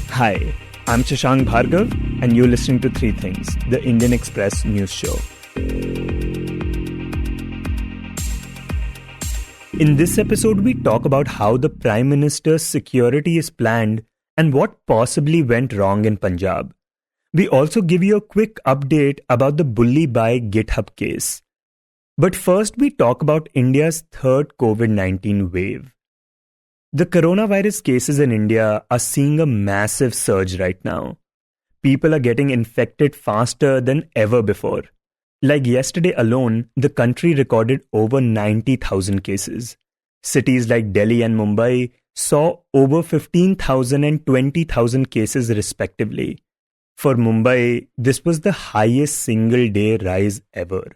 Hi, I'm Shashank Bhargava, and you're listening to Three Things, the Indian Express news show. In this episode, we talk about how the Prime Minister's security is planned and what possibly went wrong in Punjab. We also give you a quick update about the bully by GitHub case. But first, we talk about India's third COVID-19 wave. The coronavirus cases in India are seeing a massive surge right now. People are getting infected faster than ever before. Like yesterday alone, the country recorded over 90,000 cases. Cities like Delhi and Mumbai saw over 15,000 and 20,000 cases respectively. For Mumbai, this was the highest single-day rise ever.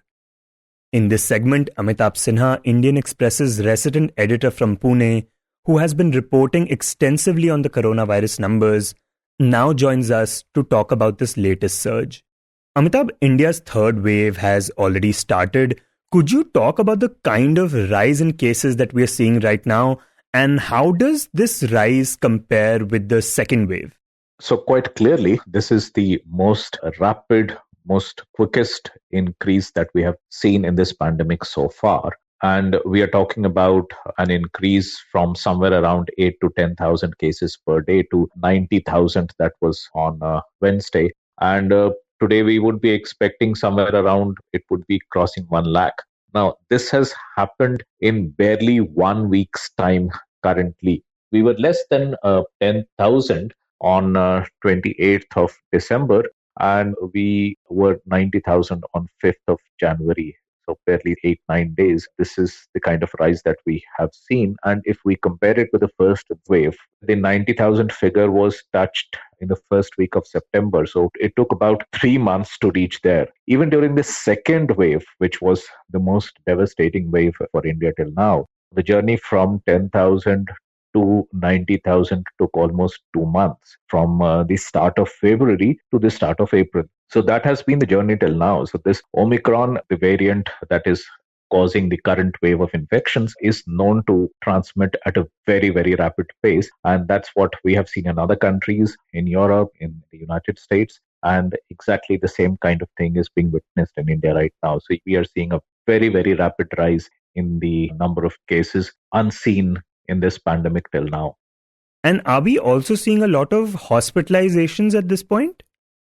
In this segment, Amitabh Sinha, Indian Express's resident editor from Pune, who has been reporting extensively on the coronavirus numbers, now joins us to talk about this latest surge. Amitabh, India's third wave has already started. Could you talk about the kind of rise in cases that we are seeing right now, and how does this rise compare with the second wave? So quite clearly, this is the most rapid, most quickest increase that we have seen in this pandemic so far. And we are talking about an increase from somewhere around 8 to 10,000 cases per day to 90,000 that was on Wednesday. And today we would be expecting somewhere around, it would be crossing 1 lakh. Now, this has happened in barely 1 week's time currently. We were less than 10,000 on 28th of December, and we were 90,000 on 5th of January. So barely 8-9 days. This is the kind of rise that we have seen. And if we compare it with the first wave, the 90,000 figure was touched in the first week of September. So it took about 3 months to reach there. Even during the second wave, which was the most devastating wave for India till now, the journey from 10,000 to 90,000 took almost 2 months from the start of February to the start of April. So that has been the journey till now. So this Omicron, the variant that is causing the current wave of infections, is known to transmit at a very, very rapid pace. And that's what we have seen in other countries, in Europe, in the United States. And exactly the same kind of thing is being witnessed in India right now. So we are seeing a very, very rapid rise in the number of cases unseen in this pandemic till now. And are we also seeing a lot of hospitalizations at this point?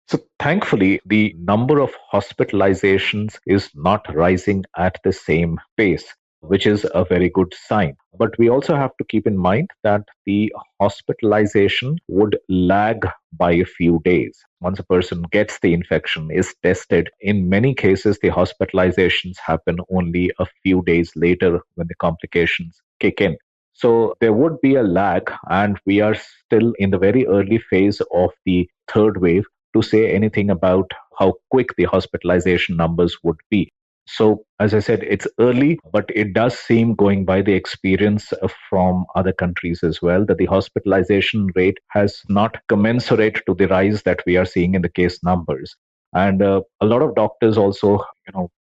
So thankfully, the number of hospitalizations is not rising at the same pace, which is a very good sign. But we also have to keep in mind that the hospitalization would lag by a few days. Once a person gets the infection, is tested, in many cases, the hospitalizations happen only a few days later when the complications kick in. So there would be a lag, and we are still in the very early phase of the third wave to say anything about how quick the hospitalization numbers would be. So, as I said, it's early, but it does seem, going by the experience from other countries as well, that the hospitalization rate has not commensurate to the rise that we are seeing in the case numbers. And a lot of doctors also,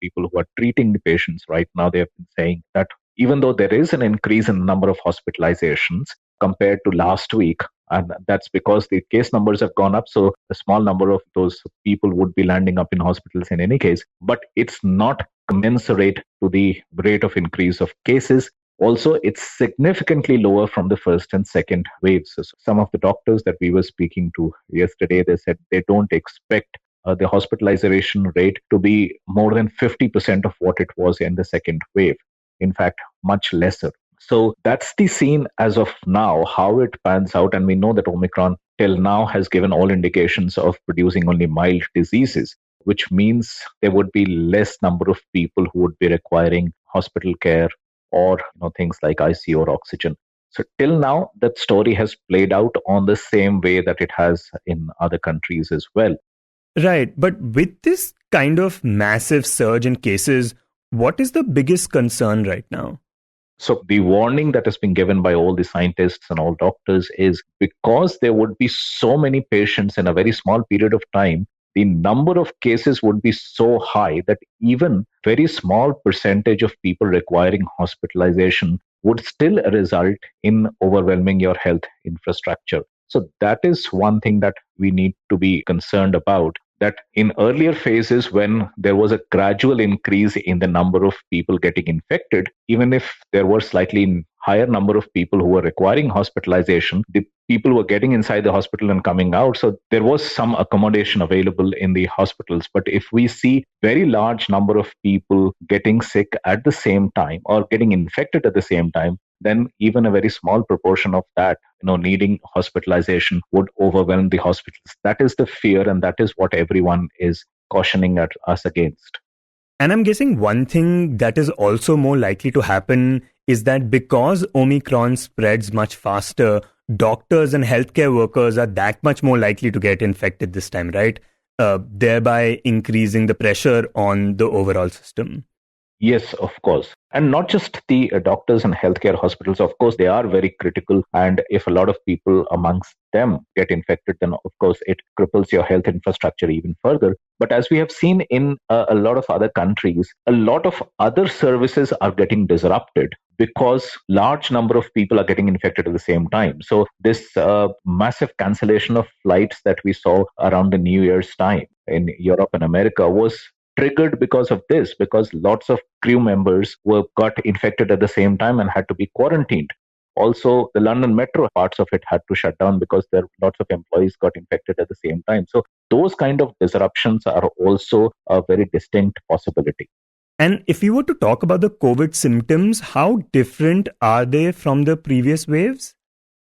people who are treating the patients right now, they have been saying that even though there is an increase in the number of hospitalizations compared to last week, and that's because the case numbers have gone up, so a small number of those people would be landing up in hospitals in any case, but it's not commensurate to the rate of increase of cases. Also, it's significantly lower from the first and second waves. So some of the doctors that we were speaking to yesterday, they said they don't expect the hospitalization rate to be more than 50% of what it was in the second wave. In fact, much lesser. So that's the scene as of now, how it pans out. And we know that Omicron till now has given all indications of producing only mild diseases, which means there would be less number of people who would be requiring hospital care or things like ICU or oxygen. So till now, that story has played out on the same way that it has in other countries as well. Right. But with this kind of massive surge in cases, what is the biggest concern right now? So the warning that has been given by all the scientists and all doctors is because there would be so many patients in a very small period of time, the number of cases would be so high that even very small percentage of people requiring hospitalization would still result in overwhelming your health infrastructure. So that is one thing that we need to be concerned about, that in earlier phases, when there was a gradual increase in the number of people getting infected, even if there were slightly higher number of people who were requiring hospitalization, the people were getting inside the hospital and coming out. So there was some accommodation available in the hospitals. But if we see very large number of people getting sick at the same time or getting infected at the same time, then even a very small proportion of that, needing hospitalization would overwhelm the hospitals. That is the fear, and that is what everyone is cautioning at us against. And I'm guessing one thing that is also more likely to happen is that because Omicron spreads much faster, doctors and healthcare workers are that much more likely to get infected this time, right? Thereby increasing the pressure on the overall system. Yes, of course. And not just the doctors and healthcare hospitals, of course, they are very critical. And if a lot of people amongst them get infected, then of course it cripples your health infrastructure even further. But as we have seen in a lot of other countries, a lot of other services are getting disrupted because large number of people are getting infected at the same time. So this massive cancellation of flights that we saw around the New Year's time in Europe and America was triggered because of this, because lots of crew members got infected at the same time and had to be quarantined. Also, the London metro parts of it had to shut down because there lots of employees got infected at the same time. So those kind of disruptions are also a very distinct possibility. And if we were to talk about the COVID symptoms, how different are they from the previous waves?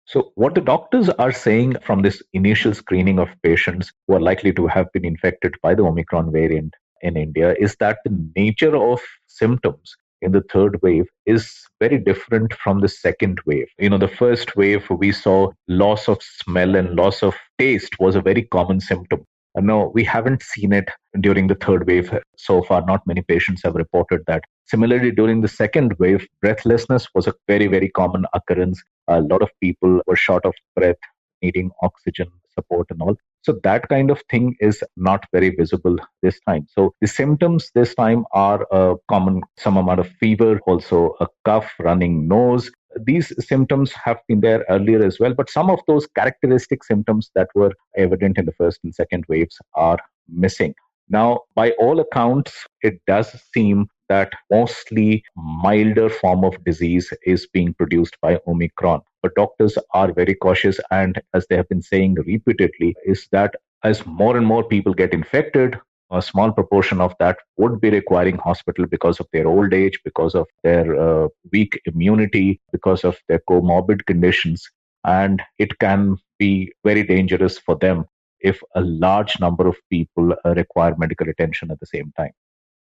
So what the doctors are saying from this initial screening of patients who are likely to have been infected by the Omicron variant in India is that the nature of symptoms in the third wave is very different from the second wave. The first wave, we saw loss of smell and loss of taste was a very common symptom. No, we haven't seen it during the third wave so far. Not many patients have reported that. Similarly, during the second wave, breathlessness was a very, very common occurrence. A lot of people were short of breath, needing oxygen support and all. So that kind of thing is not very visible this time. So the symptoms this time are common, some amount of fever, also a cough, running nose. These symptoms have been there earlier as well, but some of those characteristic symptoms that were evident in the first and second waves are missing. Now, by all accounts, it does seem that mostly milder form of disease is being produced by Omicron. But doctors are very cautious, and as they have been saying repeatedly, is that as more and more people get infected, a small proportion of that would be requiring hospital because of their old age, because of their weak immunity, because of their comorbid conditions. And it can be very dangerous for them if a large number of people require medical attention at the same time.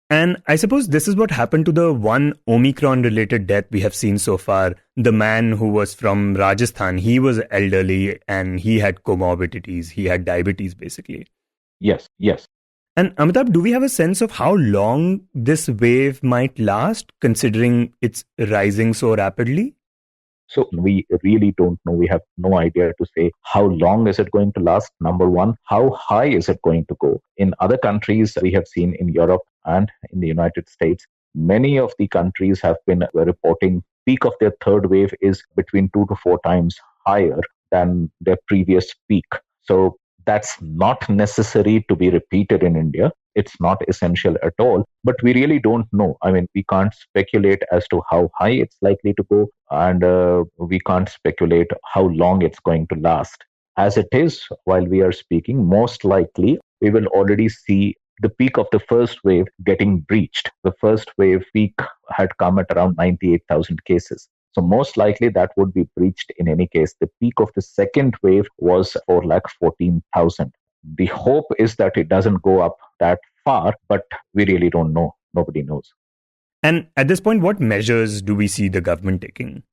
And I suppose this is what happened to the one Omicron-related death we have seen so far. The man who was from Rajasthan, he was elderly and he had comorbidities. He had diabetes, basically. Yes. And Amitabh, do we have a sense of how long this wave might last, considering it's rising so rapidly? So we really don't know. We have no idea to say how long is it going to last. Number one, how high is it going to go? In other countries, we have seen in Europe and in the United States, many of the countries have been reporting peak of their third wave is between 2 to 4 times higher than their previous peak. So that's not necessary to be repeated in India. It's not essential at all, but we really don't know. I mean, we can't speculate as to how high it's likely to go, and we can't speculate how long it's going to last. As it is, while we are speaking, most likely we will already see the peak of the first wave getting breached. The first wave peak had come at around 98,000 cases. So most likely that would be breached in any case. The peak of the second wave was 414,000. The hope is that it doesn't go up that far, but we really don't know. Nobody knows. And at this point, what measures do we see the government taking?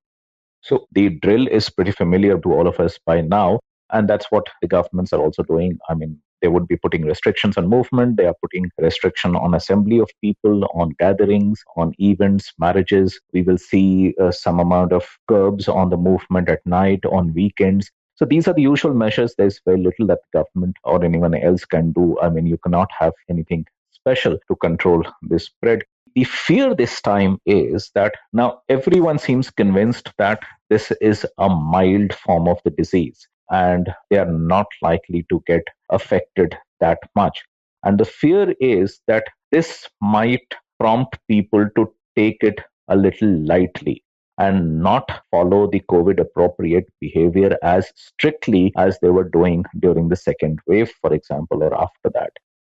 So the drill is pretty familiar to all of us by now, and that's what the governments are also doing. I mean, they would be putting restrictions on movement. They are putting restriction on assembly of people, on gatherings, on events, marriages. We will see some amount of curbs on the movement at night, on weekends. So these are the usual measures. There's very little that the government or anyone else can do. I mean, you cannot have anything special to control this spread. The fear this time is that now everyone seems convinced that this is a mild form of the disease and they are not likely to get affected that much. And the fear is that this might prompt people to take it a little lightly and not follow the COVID appropriate behavior as strictly as they were doing during the second wave, for example, or after that.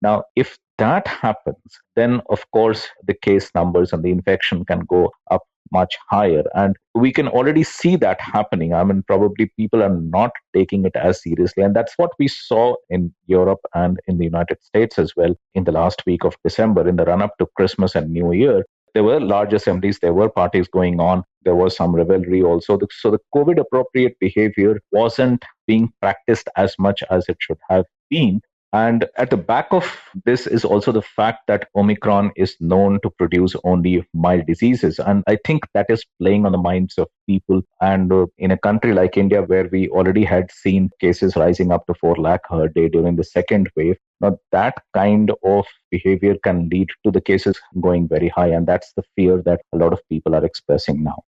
Now, if that happens, then of course the case numbers and the infection can go up much higher. And we can already see that happening. I mean, probably people are not taking it as seriously. And that's what we saw in Europe and in the United States as well in the last week of December, in the run up to Christmas and New Year. There were large assemblies, there were parties going on, there was some revelry also. So the COVID appropriate behavior wasn't being practiced as much as it should have been. And at the back of this is also the fact that Omicron is known to produce only mild diseases. And I think that is playing on the minds of people. And in a country like India, where we already had seen cases rising up to 4 lakh per day during the second wave, now that kind of behavior can lead to the cases going very high. And that's the fear that a lot of people are expressing now.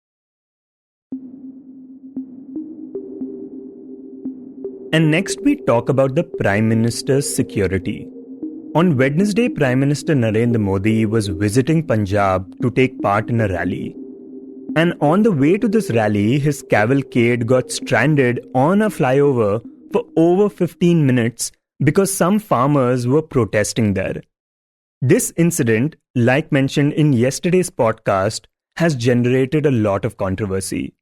And next we talk about the Prime Minister's security. On Wednesday, Prime Minister Narendra Modi was visiting Punjab to take part in a rally. And on the way to this rally, his cavalcade got stranded on a flyover for over 15 minutes because some farmers were protesting there. This incident, like mentioned in yesterday's podcast, has generated a lot of controversy.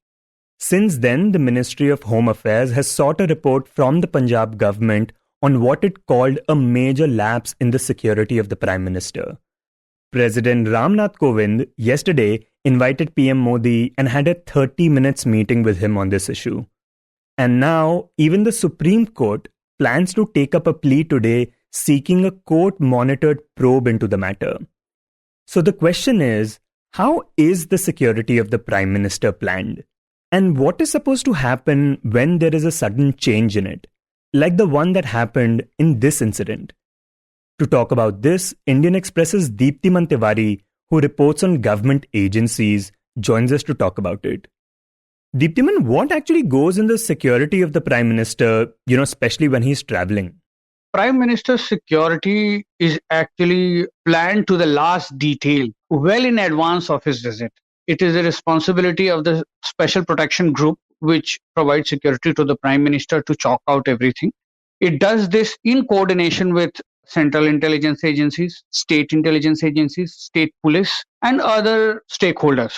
Since then, the Ministry of Home Affairs has sought a report from the Punjab government on what it called a major lapse in the security of the Prime Minister. President Ramnath Kovind yesterday invited PM Modi and had a 30 minutes meeting with him on this issue. And now, even the Supreme Court plans to take up a plea today seeking a court-monitored probe into the matter. So the question is, how is the security of the Prime Minister planned? And what is supposed to happen when there is a sudden change in it, like the one that happened in this incident? To talk about this, Indian Express's Deeptiman Tiwary, who reports on government agencies, joins us to talk about it. Deeptiman, what actually goes in the security of the Prime Minister, especially when he's traveling? Prime Minister's security is actually planned to the last detail, well in advance of his visit. It is the responsibility of the Special Protection Group, which provides security to the Prime Minister to chalk out everything. It does this in coordination with central intelligence agencies, state intelligence agencies, state police, and other stakeholders,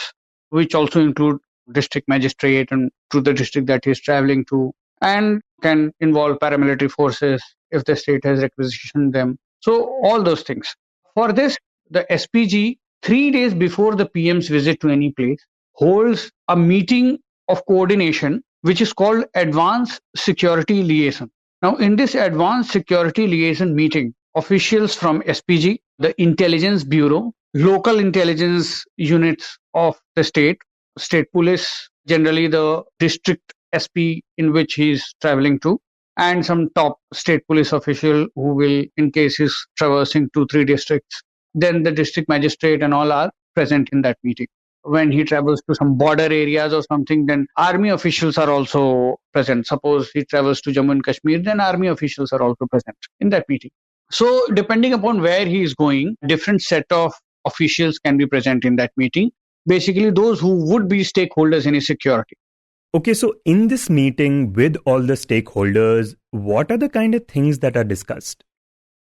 which also include district magistrate and to the district that he is traveling to, and can involve paramilitary forces if the state has requisitioned them. So all those things. For this, the SPG, 3 days before the PM's visit to any place, holds a meeting of coordination, which is called Advanced Security Liaison. Now, in this Advanced Security Liaison meeting, officials from SPG, the Intelligence Bureau, local intelligence units of the state police, generally the district SP in which he is traveling to, and some top state police official who will, in case he's traversing 2-3 districts, then the district magistrate and all are present in that meeting. When he travels to some border areas or something, then army officials are also present. Suppose he travels to Jammu and Kashmir, then army officials are also present in that meeting. So depending upon where he is going, different set of officials can be present in that meeting. Basically, those who would be stakeholders in his security. Okay, so in this meeting with all the stakeholders, what are the kind of things that are discussed?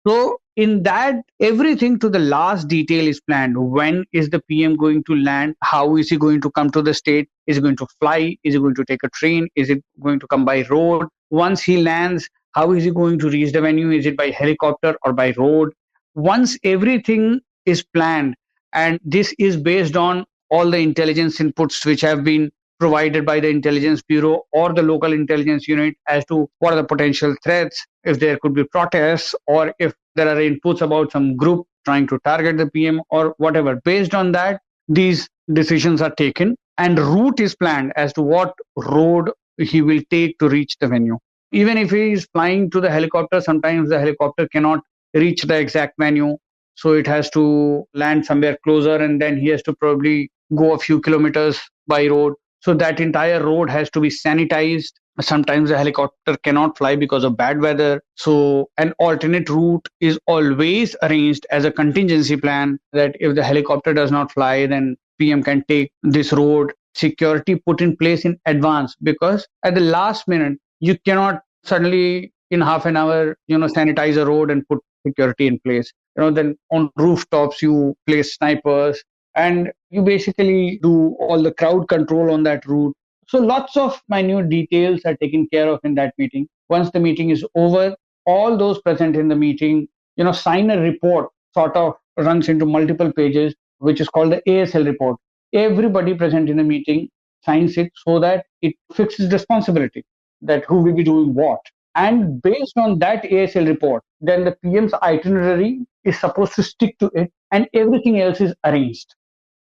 So in that, everything to the last detail is planned. When is the PM going to land? How is he going to come to the state? Is he going to fly? Is he going to take a train? Is it going to come by road? Once he lands, how is he going to reach the venue? Is it by helicopter or by road? Once everything is planned, and this is based on all the intelligence inputs which have been provided by the Intelligence Bureau or the local intelligence unit as to what are the potential threats, if there could be protests, or if there are inputs about some group trying to target the PM or whatever. Based on that, these decisions are taken and route is planned as to what road he will take to reach the venue. Even if he is flying to the helicopter, sometimes the helicopter cannot reach the exact venue. So it has to land somewhere closer, and then he has to probably go a few kilometers by road. So that entire road has to be sanitized. Sometimes the helicopter cannot fly because of bad weather. So an alternate route is always arranged as a contingency plan, that if the helicopter does not fly, then PM can take this road. Security put in place in advance, because at the last minute, you cannot suddenly in half an hour, sanitize a road and put security in place. Then on rooftops, you place snipers, and you basically do all the crowd control on that route. So lots of minute details are taken care of in that meeting. Once the meeting is over, all those present in the meeting, sign a report, sort of runs into multiple pages, which is called the ASL report. Everybody present in the meeting signs it, so that it fixes responsibility, that who will be doing what. And based on that ASL report, then the PM's itinerary is supposed to stick to it, and everything else is arranged.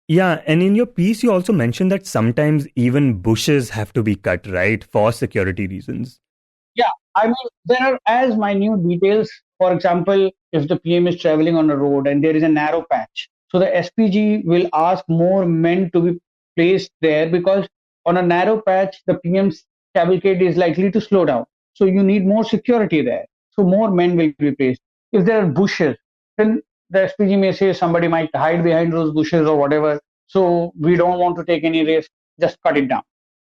Yeah, and in your piece, you also mentioned that sometimes even bushes have to be cut, right, for security reasons. Yeah, I mean, there are as minute details. For example, if the PM is traveling on a road and there is a narrow patch, so the SPG will ask more men to be placed there, because on a narrow patch, the PM's cavalcade is likely to slow down. So you need more security there. So more men will be placed. If there are bushes, then the SPG may say somebody might hide behind those bushes or whatever. So we don't want to take any risk, just cut it down.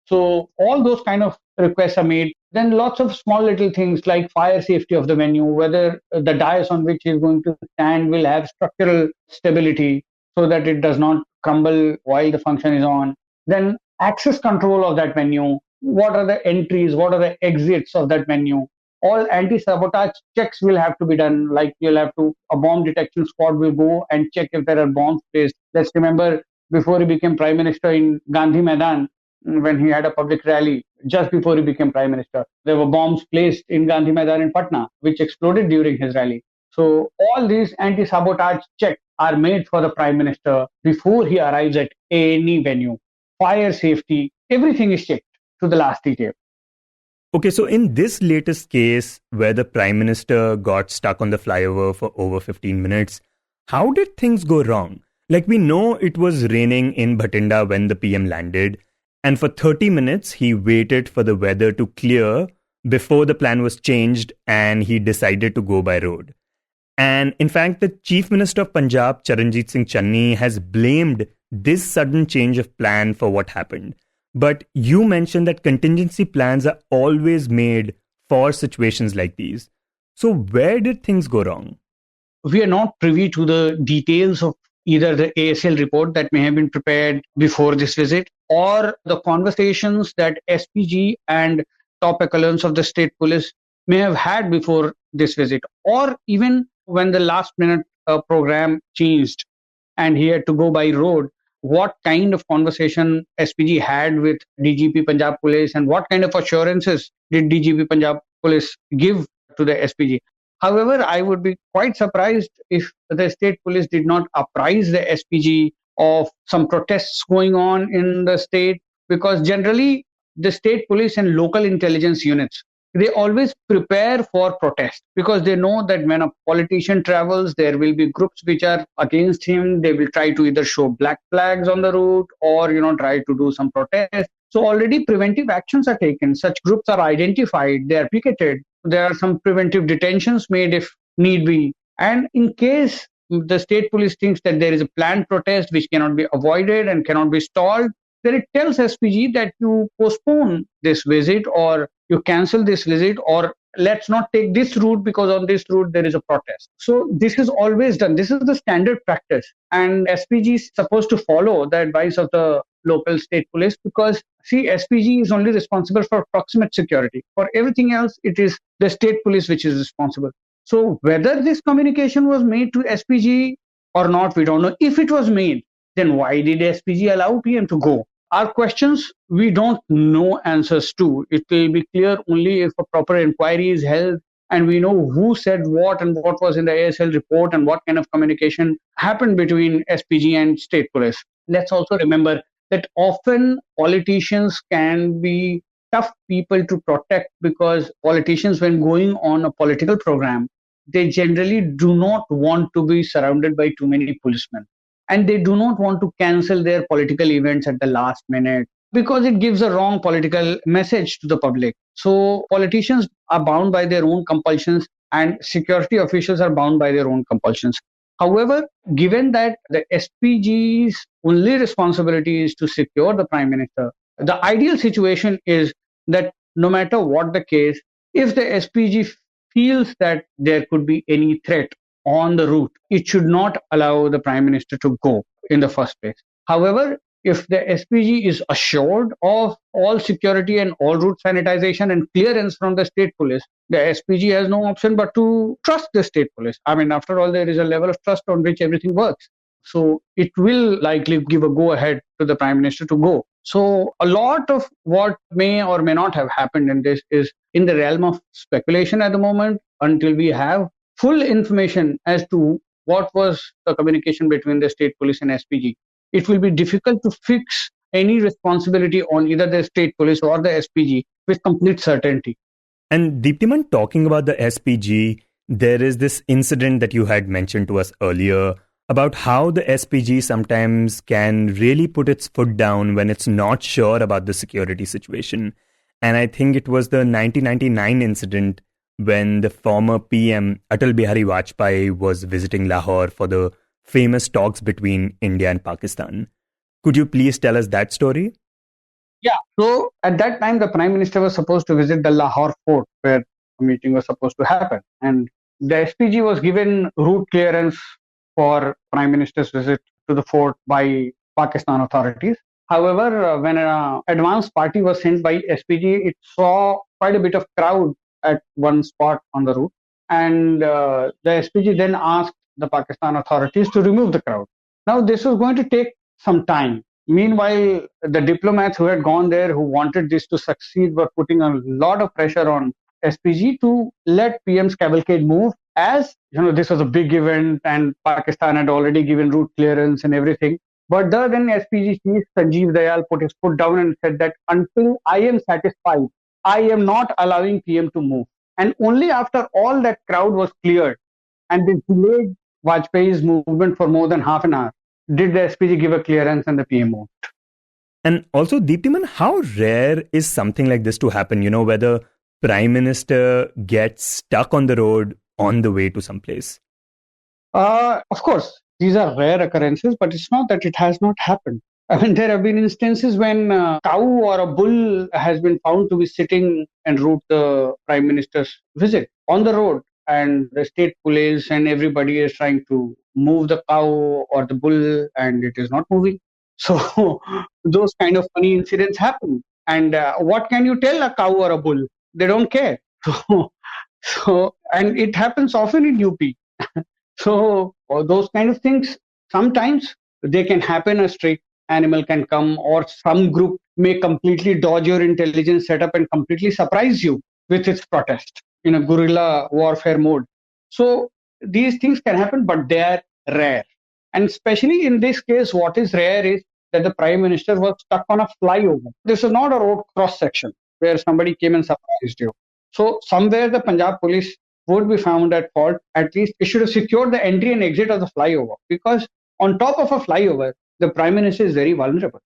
So all those kind of requests are made. Then lots of small little things like fire safety of the venue, whether the dais on which is going to stand will have structural stability so that it does not crumble while the function is on. Then access control of that venue. What are the entries? What are the exits of that venue? All anti-sabotage checks will have to be done. Like a bomb detection squad will go and check if there are bombs placed. Let's remember, before he became prime minister in Gandhi Maidan, when he had a public rally just before he became prime minister, there were bombs placed in Gandhi Maidan in Patna, which exploded during his rally. So all these anti-sabotage checks are made for the prime minister before he arrives at any venue. Fire safety, everything is checked to the last detail. Okay, so in this latest case where the prime minister got stuck on the flyover for over 15 minutes, how did things go wrong? Like, we know it was raining in Bhatinda when the PM landed, and for 30 minutes he waited for the weather to clear before the plan was changed and he decided to go by road. And in fact, the Chief Minister of Punjab, Charanjit Singh Channi, has blamed this sudden change of plan for what happened. But you mentioned that contingency plans are always made for situations like these. So where did things go wrong? We are not privy to the details of either the ASL report that may have been prepared before this visit, or the conversations that SPG and top echelons of the state police may have had before this visit, or even when the last minute program changed and he had to go by road, what kind of conversation SPG had with DGP Punjab Police, and what kind of assurances did DGP Punjab Police give to the SPG. However, I would be quite surprised if the state police did not apprise the SPG of some protests going on in the state, because generally the state police and local intelligence units, they always prepare for protest, because they know that when a politician travels, there will be groups which are against him. They will try to either show black flags on the route, or try to do some protest. So already preventive actions are taken. Such groups are identified, they are picketed. There are some preventive detentions made if need be. And in case the state police thinks that there is a planned protest which cannot be avoided and cannot be stalled, then it tells SPG that you postpone this visit, or you cancel this visit, or let's not take this route because on this route there is a protest. So this is always done. This is the standard practice. And SPG is supposed to follow the advice of the local state police, because see, SPG is only responsible for proximate security. For everything else, it is the state police which is responsible. So whether this communication was made to SPG or not, we don't know. If it was made, then why did SPG allow PM to go? Are questions we don't know answers to. It will be clear only if a proper inquiry is held and we know who said what and what was in the ASL report and what kind of communication happened between SPG and state police. Let's also remember that often politicians can be tough people to protect, because politicians, when going on a political program, they generally do not want to be surrounded by too many policemen. And they do not want to cancel their political events at the last minute because it gives a wrong political message to the public. So politicians are bound by their own compulsions and security officials are bound by their own compulsions. However, given that the SPG's only responsibility is to secure the prime minister, the ideal situation is that no matter what the case, if the SPG feels that there could be any threat on the route, it should not allow the prime minister to go in the first place. However, if the SPG is assured of all security and all route sanitization and clearance from the state police, the SPG has no option but to trust the state police. I mean, after all, there is a level of trust on which everything works. So it will likely give a go ahead to the prime minister to go. So a lot of what may or may not have happened in this is in the realm of speculation at the moment until we have full information as to what was the communication between the state police and SPG. It will be difficult to fix any responsibility on either the state police or the SPG with complete certainty. And Deeptiman, talking about the SPG, there is this incident that you had mentioned to us earlier about how the SPG sometimes can really put its foot down when it's not sure about the security situation. And I think it was the 1999 incident when the former PM Atal Bihari Vajpayee was visiting Lahore for the famous talks between India and Pakistan. Could you please tell us that story? Yeah. So at that time, the prime minister was supposed to visit the Lahore fort where the meeting was supposed to happen. And the SPG was given route clearance for prime minister's visit to the fort by Pakistan authorities. However, when an advance party was sent by SPG, it saw quite a bit of crowd at one spot on the route. And the SPG then asked the Pakistan authorities to remove the crowd. Now, this was going to take some time. Meanwhile, the diplomats who had gone there, who wanted this to succeed, were putting a lot of pressure on SPG to let PM's cavalcade move, as this was a big event and Pakistan had already given route clearance and everything. But then SPG chief Sanjeev Dayal put his foot down and said that until I am satisfied, I am not allowing PM to move. And only after all that crowd was cleared and they delayed Vajpayee's movement for more than half an hour, did the SPG give a clearance and the PM moved. And also, Deeptiman, how rare is something like this to happen, where the Prime Minister gets stuck on the road on the way to someplace? Of course, these are rare occurrences, but it's not that it has not happened. I mean, there have been instances when a cow or a bull has been found to be sitting en route the Prime Minister's visit on the road, and the state police and everybody is trying to move the cow or the bull, and it is not moving. So those kind of funny incidents happen. And what can you tell a cow or a bull? They don't care. And it happens often in UP. So those kind of things, sometimes they can happen. A stray animal can come, or some group may completely dodge your intelligence setup and completely surprise you with its protest in a guerrilla warfare mode. So these things can happen, but they are rare. And especially in this case, what is rare is that the Prime Minister was stuck on a flyover. This is not a road cross section where somebody came and surprised you. So somewhere the Punjab police would be found at fault. At least it should have secured the entry and exit of the flyover, because on top of a flyover, the Prime Minister is very vulnerable.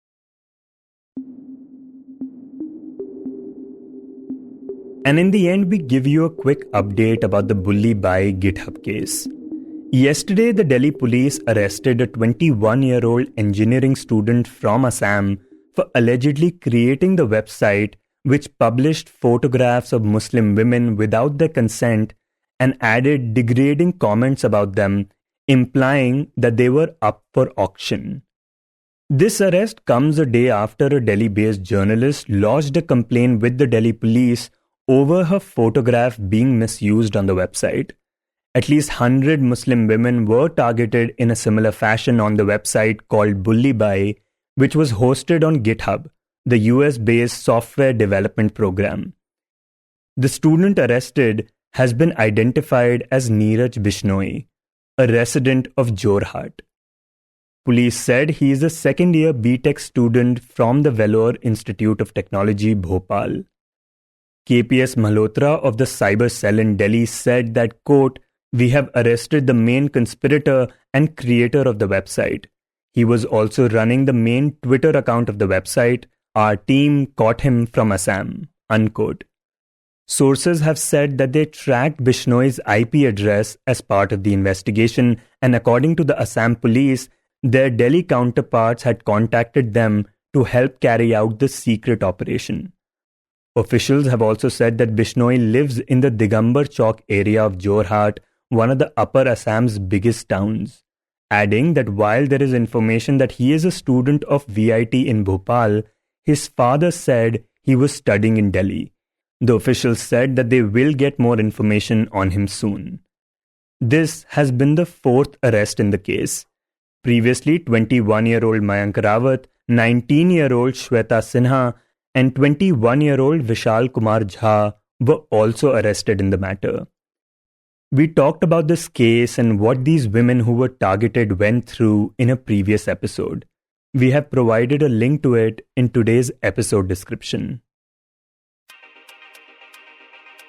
And in the end, we give you a quick update about the Bully Bai GitHub case. Yesterday, the Delhi police arrested a 21-year-old engineering student from Assam for allegedly creating the website which published photographs of Muslim women without their consent and added degrading comments about them, implying that they were up for auction. This arrest comes a day after a Delhi-based journalist lodged a complaint with the Delhi police over her photograph being misused on the website. At least 100 Muslim women were targeted in a similar fashion on the website called Bully Bai, which was hosted on GitHub, the US-based software development program. The student arrested has been identified as Neeraj Bishnoi, a resident of Jorhat. Police said he is a second-year BTech student from the Vellore Institute of Technology, Bhopal. KPS Malhotra of the Cyber Cell in Delhi said that, quote, We have arrested the main conspirator and creator of the website. He was also running the main Twitter account of the website. Our team caught him from Assam." Unquote. Sources have said that they tracked Bishnoi's IP address as part of the investigation, and according to the Assam police, their Delhi counterparts had contacted them to help carry out the secret operation. Officials have also said that Bishnoi lives in the Digambar Chowk area of Jorhat, one of the Upper Assam's biggest towns, adding that while there is information that he is a student of VIT in Bhopal, his father said he was studying in Delhi. The officials said that they will get more information on him soon. This has been the fourth arrest in the case. Previously, 21-year-old Mayank Rawat, 19-year-old Shweta Sinha, and 21-year-old Vishal Kumar Jha were also arrested in the matter. We talked about this case and what these women who were targeted went through in a previous episode. We have provided a link to it in today's episode description.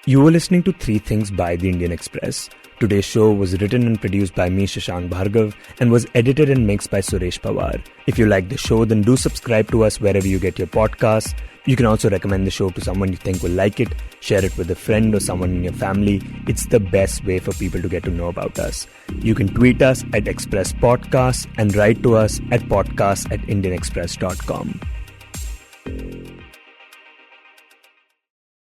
You were listening to 3 Things by the Indian Express. Today's show was written and produced by me, Shashank Bhargava, and was edited and mixed by Suresh Pawar. If you like the show, then do subscribe to us wherever you get your podcasts. You can also recommend the show to someone you think will like it, share it with a friend or someone in your family. It's the best way for people to get to know about us. You can tweet us at Express Podcasts and write to us at podcasts@indianexpress.com.